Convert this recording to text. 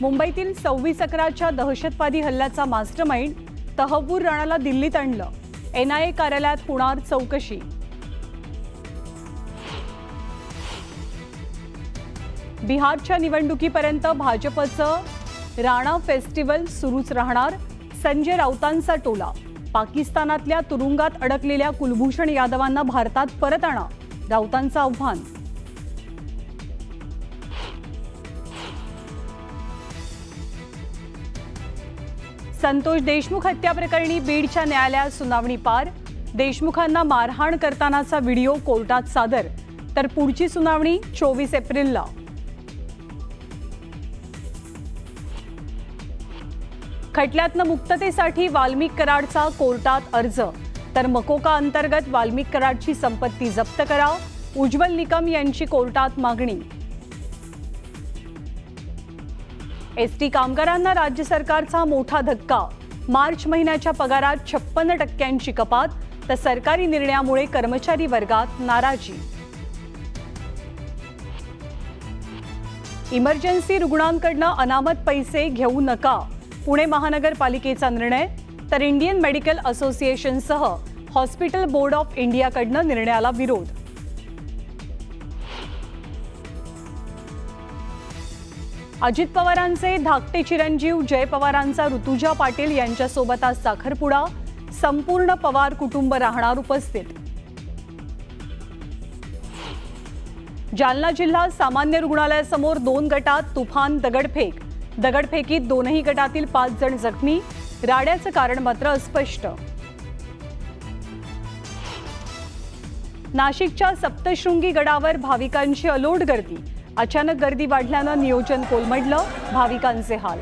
मुंबईतील 26/11च्या दहशतवादी हल्ल्याचा मास्टरमाइंड तहव्वूर राणाला दिल्लीत आणलं. NIA कार्यालयात होणार चौकशी. बिहारच्या निवडणुकीपर्यंत भाजपचं राणा फेस्टिवल सुरूच राहणार. संजय राऊतांचा टोला. पाकिस्तानातल्या तुरुंगात अडकलेल्या कुलभूषण यादवांना भारतात परत आणा, राऊतांचं आव्हान. संतोष देशमुख हत्या प्रकरणी बीडच्या न्यायालयात सुनावणी पार. देशमुखांना मारहाण करतानाचा व्हिडिओ कोर्टात सादर, तर पुढची सुनावणी 24 एप्रिलला. खटल्यातनं मुक्ततेसाठी वाल्मिक कराडचा कोर्टात अर्ज, तर मकोका अंतर्गत वाल्मिक कराडची संपत्ती जप्त करा, उज्ज्वल निकम यांची कोर्टात मागणी. एसटी कामगारांना राज्य सरकारचा मोठा धक्का. मार्च महिन्याच्या पगारात 56% कपात, तर सरकारी निर्णयामुळे कर्मचारी वर्गात नाराजी. इमर्जन्सी रुग्णांकडनं अनामत पैसे घेऊ नका, पुणे महानगरपालिकेचा निर्णय, तर इंडियन मेडिकल असोसिएशनसह हॉस्पिटल बोर्ड ऑफ इंडियाकडनं निर्णयाला विरोध. अजित पवारांचे धाकटे चिरंजीव जय पवारांचा ऋतुजा पाटील यांच्यासोबत आज साखरपुडा. संपूर्ण पवार कुटुंब राहणार उपस्थित. जालना जिल्हा सामान्य रुग्णालयासमोर 2 गटात तुफान दगडफेक. दगडफेकीत दोनही गटातील 5 जण जखमी. राड्याचं कारण मात्र अस्पष्ट. नाशिकच्या सप्तशृंगी गडावर भाविकांची अलोट गर्दी. अचानक गर्दी वाढल्यानं नियोजन कोलमडलं. भाविकांचे हाल.